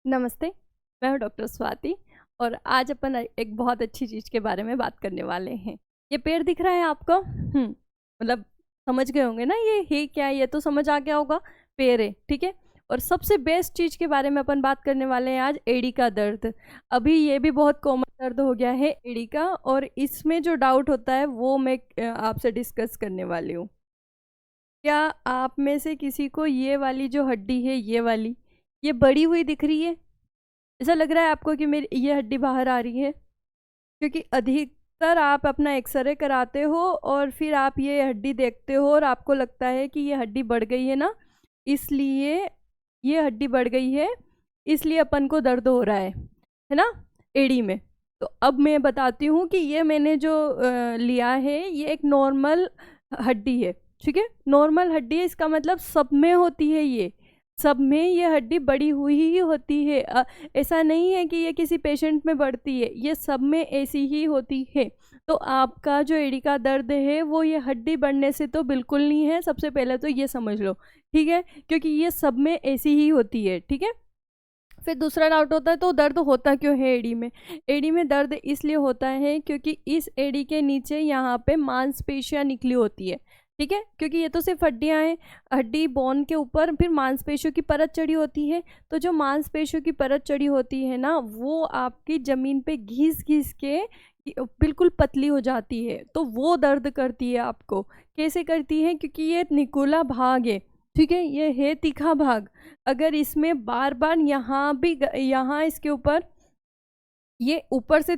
नमस्ते, मैं हूँ डॉक्टर स्वाति और आज अपन एक बहुत अच्छी चीज़ के बारे में बात करने वाले हैं। ये पेड़ दिख रहा है आपको? मतलब समझ गए होंगे ना ये है क्या? ये तो समझ आ गया होगा, पेड़ है, ठीक है? और सबसे बेस्ट चीज़ के बारे में अपन बात करने वाले हैं आज, एड़ी का दर्द। अभी ये भी बहुत कॉमन दर्द हो गया है एड़ी का, और इसमें जो डाउट होता है वो मैं आपसे डिस्कस करने वाली हूँ। क्या आप में से किसी को ये वाली जो हड्डी है, ये वाली, ये बड़ी हुई दिख रही है? ऐसा लग रहा है आपको कि मेरी ये हड्डी बाहर आ रही है? क्योंकि अधिकतर आप अपना एक्सरे कराते हो और फिर आप ये हड्डी देखते हो और आपको लगता है कि ये हड्डी बढ़ गई है ना, इसलिए ये हड्डी बढ़ गई है, इसलिए अपन को दर्द हो रहा है ना, एड़ी में। तो अब मैं बताती हूँ कि ये मैंने जो लिया है ये एक नॉर्मल हड्डी है, ठीक है? नॉर्मल हड्डी है, इसका मतलब सब में होती है, ये सब में ये हड्डी बड़ी हुई ही होती है। ऐसा नहीं है कि ये किसी पेशेंट में बढ़ती है, ये सब में ऐसी ही होती है। तो आपका जो एड़ी का दर्द है वो ये हड्डी बढ़ने से तो बिल्कुल नहीं है, सबसे पहले तो ये समझ लो, ठीक है? क्योंकि ये सब में ऐसी ही होती है, ठीक है? फिर दूसरा डाउट होता है तो दर्द होता क्यों है एड़ी में? एड़ी में दर्द इसलिए होता है क्योंकि इस एड़ी के नीचे यहाँ पे मांसपेशियाँ निकली होती है, ठीक है? क्योंकि ये तो सिर्फ हड्डियाँ हैं, हड्डी बोन के ऊपर फिर मांसपेशियों की परत चढ़ी होती है। तो जो मांसपेशियों की परत चढ़ी होती है ना, वो आपकी ज़मीन पे घिस घिस के बिल्कुल पतली हो जाती है, तो वो दर्द करती है आपको। कैसे करती है? क्योंकि ये निकोला भाग है, ठीक है? ये है तीखा भाग। अगर इसमें बार बार यहाँ भी यहाँ इसके ऊपर ये ऊपर से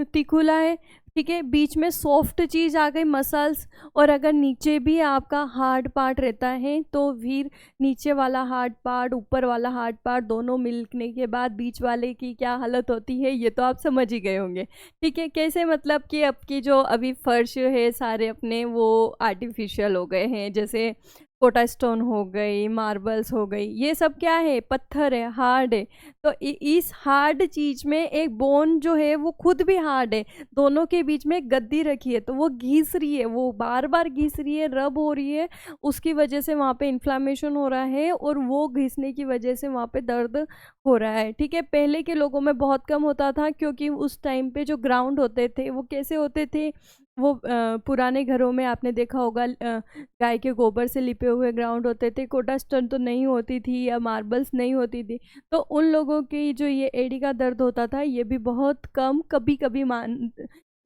तिखुला है, ठीक है? बीच में सॉफ्ट चीज़ आ गई, मसल्स, और अगर नीचे भी आपका हार्ड पार्ट रहता है तो फिर नीचे वाला हार्ड पार्ट, ऊपर वाला हार्ड पार्ट, दोनों मिलने के बाद बीच वाले की क्या हालत होती है ये तो आप समझ ही गए होंगे, ठीक है? कैसे? मतलब कि आपकी जो अभी फर्श है सारे अपने वो आर्टिफिशियल हो गए हैं, जैसे कोटा स्टोन हो गई, मार्बल्स हो गई, ये सब क्या है? पत्थर है, हार्ड है। तो इस हार्ड चीज़ में एक बोन जो है वो खुद भी हार्ड है, दोनों के बीच में एक गद्दी रखी है, तो वो घिस रही है, वो बार बार घिस रही है, रब हो रही है, उसकी वजह से वहाँ पे इन्फ्लामेशन हो रहा है और वो घिसने की वजह से वहाँ पे दर्द हो रहा है, ठीक है? पहले के लोगों में बहुत कम होता था क्योंकि उस टाइम पे जो ग्राउंड होते थे वो कैसे होते थे? वो पुराने घरों में आपने देखा होगा, गाय के गोबर से लिपे हुए ग्राउंड होते थे, कोटा स्टोन तो नहीं होती थी या मार्बल्स नहीं होती थी। तो उन लोगों की जो ये एड़ी का दर्द होता था ये भी बहुत कम, कभी कभी मान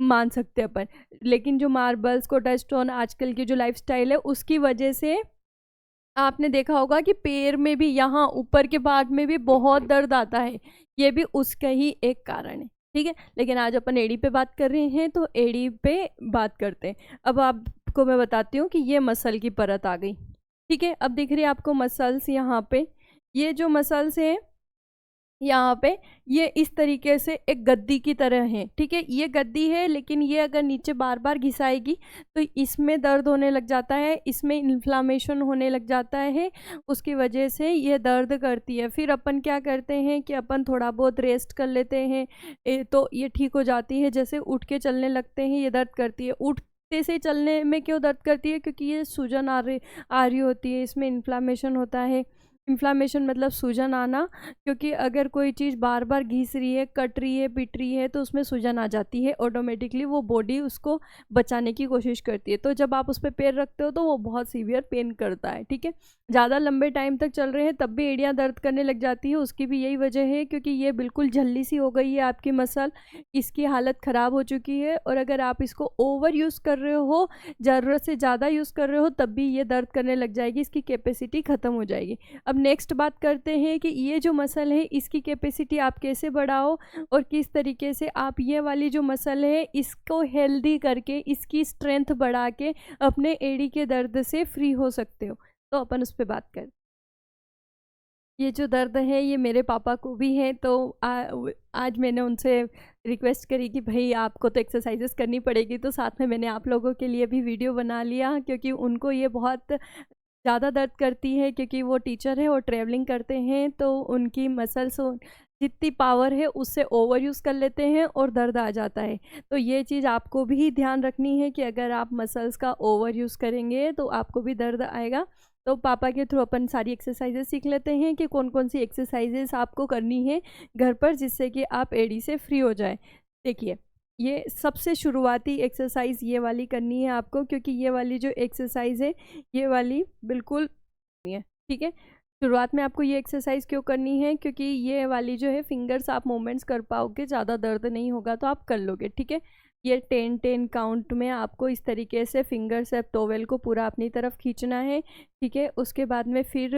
मान सकते हैं अपन। लेकिन जो मार्बल्स, कोटा स्टोन, आजकल की जो लाइफस्टाइल है उसकी वजह से आपने देखा होगा कि पैर में भी, यहाँ ऊपर के पार्ट में भी बहुत दर्द आता है, ये भी उसका ही एक कारण है, ठीक है? लेकिन आज अपन एड़ी पे बात कर रहे हैं तो एड़ी पे बात करते हैं। अब आपको मैं बताती हूँ कि ये मसल की परत आ गई, ठीक है? अब दिख रही है आपको मसल्स यहाँ पे, ये जो मसल्स हैं यहाँ पे, ये इस तरीके से एक गद्दी की तरह है, ठीक है? ये गद्दी है, लेकिन ये अगर नीचे बार बार घिसाएगी तो इसमें दर्द होने लग जाता है, इसमें इन्फ्लामेशन होने लग जाता है, उसकी वजह से ये दर्द करती है। फिर अपन क्या करते हैं कि अपन थोड़ा बहुत रेस्ट कर लेते हैं, तो ये ठीक हो जाती है। जैसे उठ के चलने लगते हैं ये दर्द करती है। उठते से चलने में क्यों दर्द करती है? क्योंकि ये सूजन आ रही होती है, इसमें इन्फ्लामेशन होता है। इन्फ्लामेशन मतलब सूजन आना, क्योंकि अगर कोई चीज़ बार बार घिस रही है, कट रही है, पिट रही है तो उसमें सूजन आ जाती है, ऑटोमेटिकली वो बॉडी उसको बचाने की कोशिश करती है। तो जब आप उस पर पैर रखते हो तो वो बहुत सीवियर पेन करता है, ठीक है? ज़्यादा लंबे टाइम तक चल रहे हैं तब भी एड़ियाँ दर्द करने लग जाती है, उसकी भी यही वजह है क्योंकि ये बिल्कुल झल्ली सी हो गई है आपकी मसल, इसकी हालत ख़राब हो चुकी है। और अगर आप इसको ओवर यूज़ कर रहे हो, ज़रूरत से ज़्यादा यूज़ कर रहे हो, तब भी ये दर्द करने लग जाएगी, इसकी कैपेसिटी ख़त्म हो जाएगी। अब नेक्स्ट बात करते हैं कि ये जो मसल है इसकी कैपेसिटी आप कैसे बढ़ाओ और किस तरीके से आप ये वाली जो मसल है इसको हेल्दी करके, इसकी स्ट्रेंथ बढ़ा के अपने एड़ी के दर्द से फ्री हो सकते हो। तो अपन उस पर बात करते। ये जो दर्द है ये मेरे पापा को भी है, तो आज मैंने उनसे रिक्वेस्ट करी कि भाई आपको तो एक्सरसाइजेस करनी पड़ेगी, तो साथ में मैंने आप लोगों के लिए भी वीडियो बना लिया, क्योंकि उनको ये बहुत ज़्यादा दर्द करती है, क्योंकि वो टीचर है और ट्रैवलिंग करते हैं, तो उनकी मसल्स जितनी पावर है उससे ओवर यूज़ कर लेते हैं और दर्द आ जाता है। तो ये चीज़ आपको भी ध्यान रखनी है कि अगर आप मसल्स का ओवर यूज़ करेंगे तो आपको भी दर्द आएगा। तो पापा के थ्रू अपन सारी एक्सरसाइजेज सीख लेते हैं कि कौन कौन सी एक्सरसाइजेज आपको करनी है घर पर, जिससे कि आप एडी से फ्री हो जाए। देखिए, ये सबसे शुरुआती एक्सरसाइज ये वाली करनी है आपको, क्योंकि ये वाली जो एक्सरसाइज है ये वाली बिल्कुल नहीं है, ठीक है। शुरुआत में आपको ये एक्सरसाइज क्यों करनी है, क्योंकि ये वाली जो है फिंगर्स आप मूवमेंट्स कर पाओगे, ज़्यादा दर्द नहीं होगा तो आप कर लोगे, ठीक है। ये 10-10 काउंट में आपको इस तरीके से फिंगर से टॉवेल को पूरा अपनी तरफ खींचना है, ठीक है। उसके बाद में फिर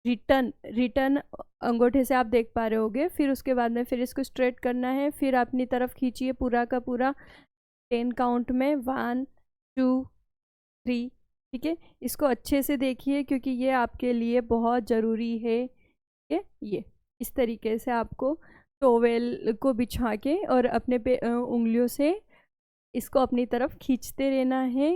रिटर्न रिटर्न अंगूठे से आप देख पा रहे होगे, फिर उसके बाद में फिर इसको स्ट्रेट करना है, फिर अपनी तरफ खींचिए पूरा का पूरा 10 काउंट में, 1 2 3, ठीक है। इसको अच्छे से देखिए क्योंकि ये आपके लिए बहुत ज़रूरी है। ये इस तरीके से आपको टॉवेल को बिछा के और अपने पे उंगलियों से इसको अपनी तरफ खींचते रहना है।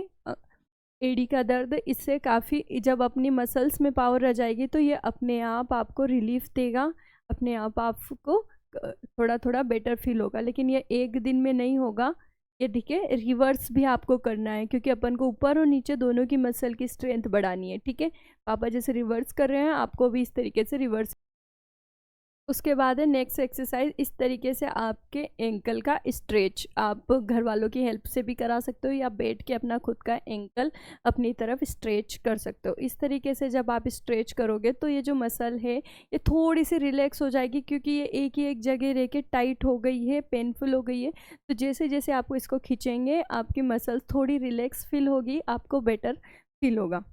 एडी का दर्द इससे काफ़ी, जब अपनी मसल्स में पावर आ जाएगी तो ये अपने आप आपको रिलीफ देगा, अपने आप आपको थोड़ा थोड़ा बेटर फील होगा। लेकिन ये एक दिन में नहीं होगा, ये ठीक है। रिवर्स भी आपको करना है क्योंकि अपन को ऊपर और नीचे दोनों की मसल की स्ट्रेंथ बढ़ानी है, ठीक है। पापा जैसे रिवर्स कर रहे हैं आपको भी इस तरीके से रिवर्स। उसके बाद है नेक्स्ट एक्सरसाइज, इस तरीके से आपके एंकल का स्ट्रेच आप घर वालों की हेल्प से भी करा सकते हो या बैठ के अपना खुद का एंकल अपनी तरफ स्ट्रेच कर सकते हो। इस तरीके से जब आप स्ट्रेच करोगे तो ये जो मसल है ये थोड़ी सी रिलैक्स हो जाएगी, क्योंकि ये एक ही एक जगह रह के टाइट हो गई है, पेनफुल हो गई है। तो जैसे जैसे आपको इसको खींचेंगे आपकी मसल थोड़ी रिलैक्स फील होगी, आपको बेटर फील होगा।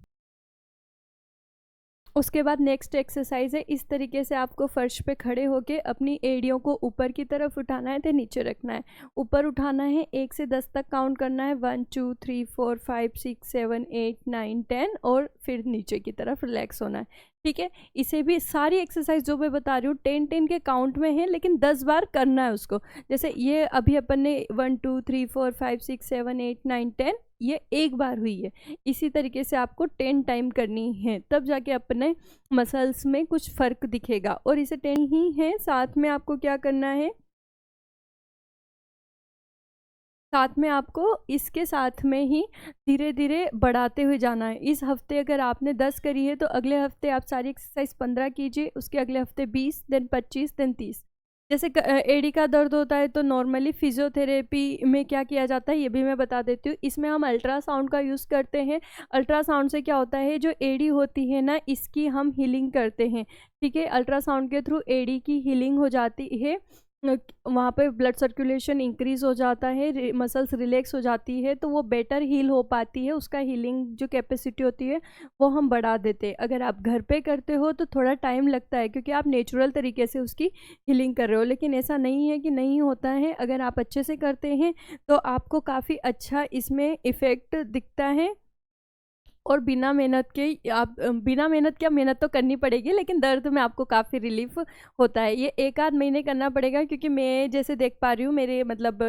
उसके बाद नेक्स्ट एक्सरसाइज है, इस तरीके से आपको फर्श पे खड़े होके अपनी एड़ियों को ऊपर की तरफ उठाना है तो नीचे रखना है। ऊपर उठाना है, 1 से 10 तक काउंट करना है, 1 2 3 4 5 6 7 8 9 10, और फिर नीचे की तरफ रिलैक्स होना है, ठीक है। इसे भी सारी एक्सरसाइज जो मैं बता रही हूँ 10-10 के काउंट में है, लेकिन 10 बार करना है उसको। जैसे ये अभी अपन ने 1 2 3 4 5 6 7 8 9 10 ये एक बार हुई है, इसी तरीके से आपको 10 टाइम करनी है, तब जाके अपने मसल्स में कुछ फ़र्क दिखेगा। और इसे 10 ही है, साथ में आपको क्या करना है, साथ में आपको इसके साथ में ही धीरे धीरे बढ़ाते हुए जाना है। इस हफ्ते अगर आपने 10 करी है तो अगले हफ्ते आप सारी एक्सरसाइज 15 कीजिए, उसके अगले हफ्ते 20, देन 25, देन 30। जैसे एडी का दर्द होता है तो नॉर्मली फिजियोथेरेपी में क्या किया जाता है ये भी मैं बता देती हूँ। इसमें हम अल्ट्रासाउंड का यूज़ करते हैं। अल्ट्रासाउंड से क्या होता है, जो एडी होती है ना इसकी हम हीलिंग करते हैं, ठीक है। अल्ट्रासाउंड के थ्रू एडी की हीलिंग हो जाती है, वहाँ पे ब्लड सर्कुलेशन इंक्रीज़ हो जाता है, मसल्स रिलैक्स हो जाती है, तो वो बेटर हील हो पाती है, उसका हीलिंग जो कैपेसिटी होती है वो हम बढ़ा देते हैं। अगर आप घर पे करते हो तो थोड़ा टाइम लगता है क्योंकि आप नेचुरल तरीके से उसकी हीलिंग कर रहे हो, लेकिन ऐसा नहीं है कि नहीं होता है। अगर आप अच्छे से करते हैं तो आपको काफ़ी अच्छा इसमें इफ़ेक्ट दिखता है। और बिना मेहनत के आप, बिना मेहनत क्या, मेहनत तो करनी पड़ेगी लेकिन दर्द में आपको काफ़ी रिलीफ होता है। ये 1 आध महीने करना पड़ेगा, क्योंकि मैं जैसे देख पा रही हूँ मेरे मतलब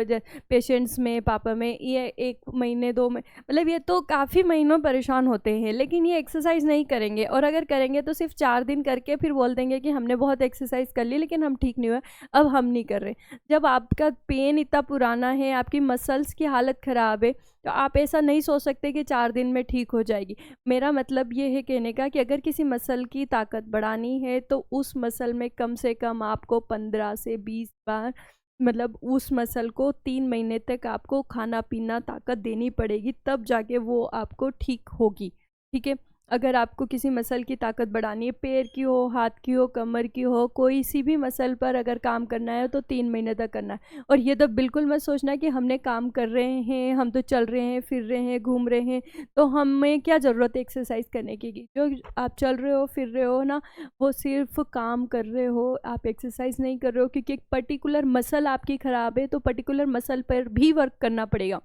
पेशेंट्स में, पापा में, ये 1 महीने 2 महीने मतलब ये तो काफ़ी महीनों परेशान होते हैं, लेकिन ये एक्सरसाइज नहीं करेंगे। और अगर करेंगे तो सिर्फ 4 दिन करके फिर बोल देंगे कि हमने बहुत एक्सरसाइज कर ली लेकिन हम ठीक नहीं हुए, अब हम नहीं कर रहे। जब आपका पेन इतना पुराना है, आपकी मसल्स की हालत ख़राब है, तो आप ऐसा नहीं सोच सकते कि 4 दिन में ठीक हो जाएगी। मेरा मतलब ये है कहने का कि अगर किसी मसल की ताकत बढ़ानी है तो उस मसल में कम से कम आपको 15 से 20 बार, मतलब उस मसल को 3 महीने तक आपको खाना पीना ताकत देनी पड़ेगी, तब जाके वो आपको ठीक होगी, ठीक है। अगर आपको किसी मसल की ताकत बढ़ानी है, पैर की हो, हाथ की हो, कमर की हो, कोई सी भी मसल पर अगर काम करना है तो 3 महीने तक करना है। और ये तो बिल्कुल मत सोचना कि हमने काम कर रहे हैं, हम तो चल रहे हैं, फिर रहे हैं, घूम रहे हैं, तो हमें क्या ज़रूरत है एक्सरसाइज करने की। जो आप चल रहे हो, फिर रहे हो ना, वो सिर्फ काम कर रहे हो, आप एक्सरसाइज नहीं कर रहे हो, क्योंकि एक पर्टिकुलर मसल आपकी ख़राब है तो पर्टिकुलर मसल पर भी वर्क करना पड़ेगा।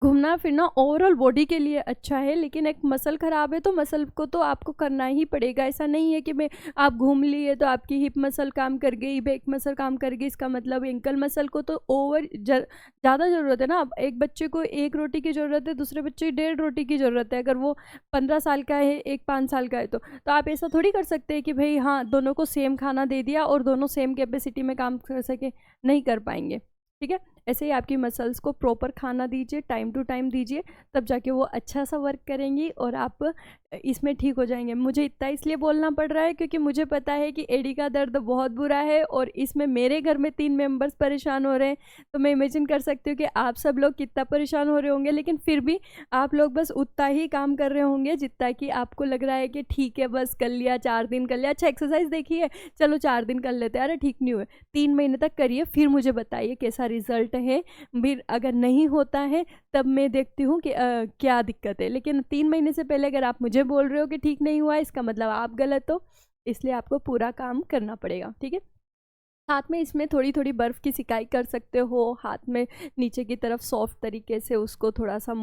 घूमना फिरना ओवरऑल बॉडी के लिए अच्छा है, लेकिन एक मसल ख़राब है तो मसल को तो आपको करना ही पड़ेगा। ऐसा नहीं है कि मैं आप घूम लिए तो आपकी हिप मसल काम कर गई, बैक मसल काम कर गई, इसका मतलब एंकल मसल को तो ज़्यादा ज़रूरत है ना। अब एक बच्चे को 1 रोटी की ज़रूरत है, दूसरे बच्चे को 1.5 रोटी की ज़रूरत है। अगर वो 15 साल का है, एक 5 साल का है, तो आप ऐसा थोड़ी कर सकते हैं कि भाई हाँ दोनों को सेम खाना दे दिया और दोनों सेम कैपेसिटी में काम कर सके, नहीं कर पाएंगे, ठीक है। ऐसे ही आपकी मसल्स को प्रॉपर खाना दीजिए, टाइम टू टाइम दीजिए, तब जाके वो अच्छा सा वर्क करेंगी और आप इसमें ठीक हो जाएंगे। मुझे इतना इसलिए बोलना पड़ रहा है क्योंकि मुझे पता है कि एडी का दर्द बहुत बुरा है और इसमें मेरे घर में 3 मेंबर्स परेशान हो रहे हैं, तो मैं इमेजिन कर सकती हूँ कि आप सब लोग कितना परेशान हो रहे होंगे। लेकिन फिर भी आप लोग बस उतना ही काम कर रहे होंगे जितना कि आपको लग रहा है कि ठीक है बस कर लिया, 4 दिन कर लिया, अच्छा एक्सरसाइज देखी है, चलो 4 दिन कर लेते हैं, अरे ठीक नहीं हुए, 3 महीने तक करिए, फिर मुझे बताइए कैसा रिजल्ट है। फिर अगर नहीं होता है तब मैं देखती हूँ कि क्या दिक्कत है। लेकिन 3 महीने से पहले अगर आप मुझे बोल रहे हो कि ठीक नहीं हुआ, इसका मतलब आप गलत हो, इसलिए आपको पूरा काम करना पड़ेगा, ठीक है। हाथ में इसमें थोड़ी थोड़ी बर्फ़ की सिकाई कर सकते हो, हाथ में नीचे की तरफ सॉफ्ट तरीके से उसको थोड़ा सा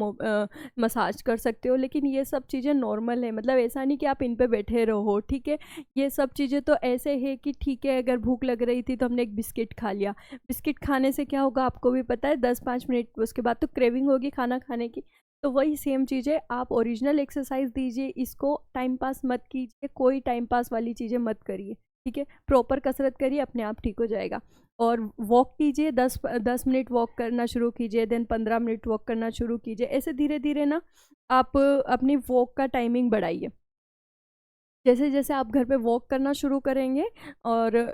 मसाज कर सकते हो। लेकिन ये सब चीज़ें नॉर्मल है, मतलब ऐसा नहीं कि आप इन पे बैठे रहो, ठीक है। ये सब चीज़ें तो ऐसे है कि ठीक है, अगर भूख लग रही थी तो हमने एक बिस्किट खा लिया, बिस्किट खाने से क्या होगा आपको भी पता है, 10-5 मिनट उसके बाद तो क्रेविंग होगी खाना खाने की। तो वही सेम चीज़ है, आप ओरिजिनल एक्सरसाइज दीजिए, इसको टाइम पास मत कीजिए, कोई टाइम पास वाली चीज़ें मत करिए, ठीक है। प्रॉपर कसरत करिए, अपने आप ठीक हो जाएगा। और वॉक कीजिए, 10 मिनट वॉक करना शुरू कीजिए, देन 15 मिनट वॉक करना शुरू कीजिए। ऐसे धीरे धीरे ना आप अपनी वॉक का टाइमिंग बढ़ाइए। जैसे जैसे आप घर पे वॉक करना शुरू करेंगे और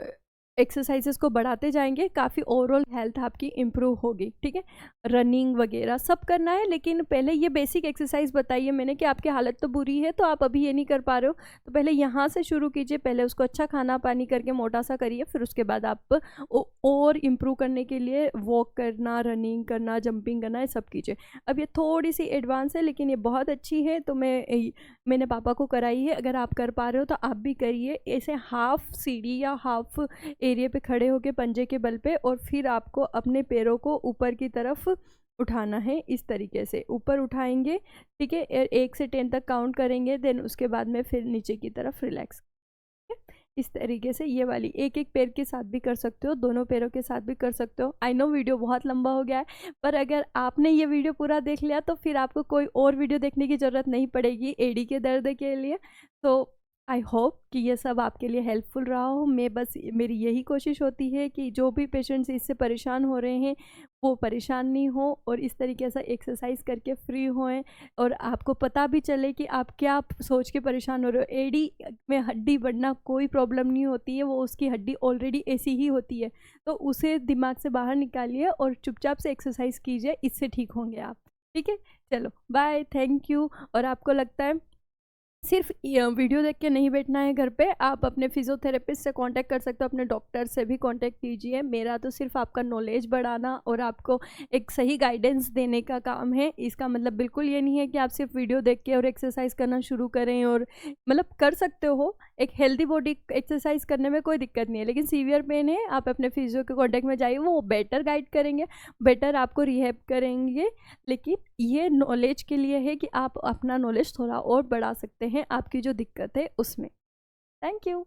एक्सरसाइजेस को बढ़ाते जाएंगे, काफ़ी ओवरऑल हेल्थ आपकी इम्प्रूव होगी, ठीक है। रनिंग वगैरह सब करना है, लेकिन पहले ये बेसिक एक्सरसाइज बताइए मैंने कि आपकी हालत तो बुरी है, तो आप अभी ये नहीं कर पा रहे हो, तो पहले यहाँ से शुरू कीजिए, पहले उसको अच्छा खाना पानी करके मोटा सा करिए, फिर उसके बाद आप और इम्प्रूव करने के लिए वॉक करना, रनिंग करना, जंपिंग करना, ये सब कीजिए। अब ये थोड़ी सी एडवांस है लेकिन ये बहुत अच्छी है, तो मैंने पापा को कराई है, अगर आप कर पा रहे हो तो आप भी करिए। ऐसे हाफ सीढ़ी या हाफ एरिया पे खड़े होके पंजे के बल पे, और फिर आपको अपने पैरों को ऊपर की तरफ उठाना है, इस तरीके से ऊपर उठाएंगे, ठीक है। 1 से 10 तक काउंट करेंगे, देन उसके बाद में फिर नीचे की तरफ रिलैक्स, इस तरीके से। ये वाली एक एक पैर के साथ भी कर सकते हो, दोनों पैरों के साथ भी कर सकते हो। आई नो वीडियो बहुत लंबा हो गया है, पर अगर आपने ये वीडियो पूरा देख लिया तो फिर आपको कोई और वीडियो देखने की ज़रूरत नहीं पड़ेगी एडी के दर्द के लिए। तो आई होप कि ये सब आपके लिए हेल्पफुल रहा हो। मेरी यही कोशिश होती है कि जो भी पेशेंट्स इससे परेशान हो रहे हैं वो परेशान नहीं हो, और इस तरीके से एक्सरसाइज करके फ्री होएं, और आपको पता भी चले कि आप क्या सोच के परेशान हो रहे हो। एडी में हड्डी बढ़ना कोई प्रॉब्लम नहीं होती है, वो उसकी हड्डी ऑलरेडी ऐसी ही होती है, तो उसे दिमाग से बाहर निकालिए और चुपचाप से एक्सरसाइज कीजिए, इससे ठीक होंगे आप, ठीक है। चलो बाय, थैंक यू। और आपको लगता है सिर्फ वीडियो देख के नहीं बैठना है घर पे, आप अपने फिजियोथेरेपिस्ट से कांटेक्ट कर सकते हो, अपने डॉक्टर से भी कांटेक्ट कीजिए। मेरा तो सिर्फ आपका नॉलेज बढ़ाना और आपको एक सही गाइडेंस देने का काम है। इसका मतलब बिल्कुल ये नहीं है कि आप सिर्फ वीडियो देख के और एक्सरसाइज करना शुरू करें, और मतलब कर सकते हो, एक हेल्दी बॉडी एक्सरसाइज करने में कोई दिक्कत नहीं है। लेकिन सीवियर पेन है, आप अपने फिजियो के कॉन्टेक्ट में जाइए, वो बेटर गाइड करेंगे, बेटर आपको रिहेब करेंगे। लेकिन ये नॉलेज के लिए है कि आप अपना नॉलेज थोड़ा और बढ़ा सकते हैं आपकी जो दिक्कत है उसमें। Thank you.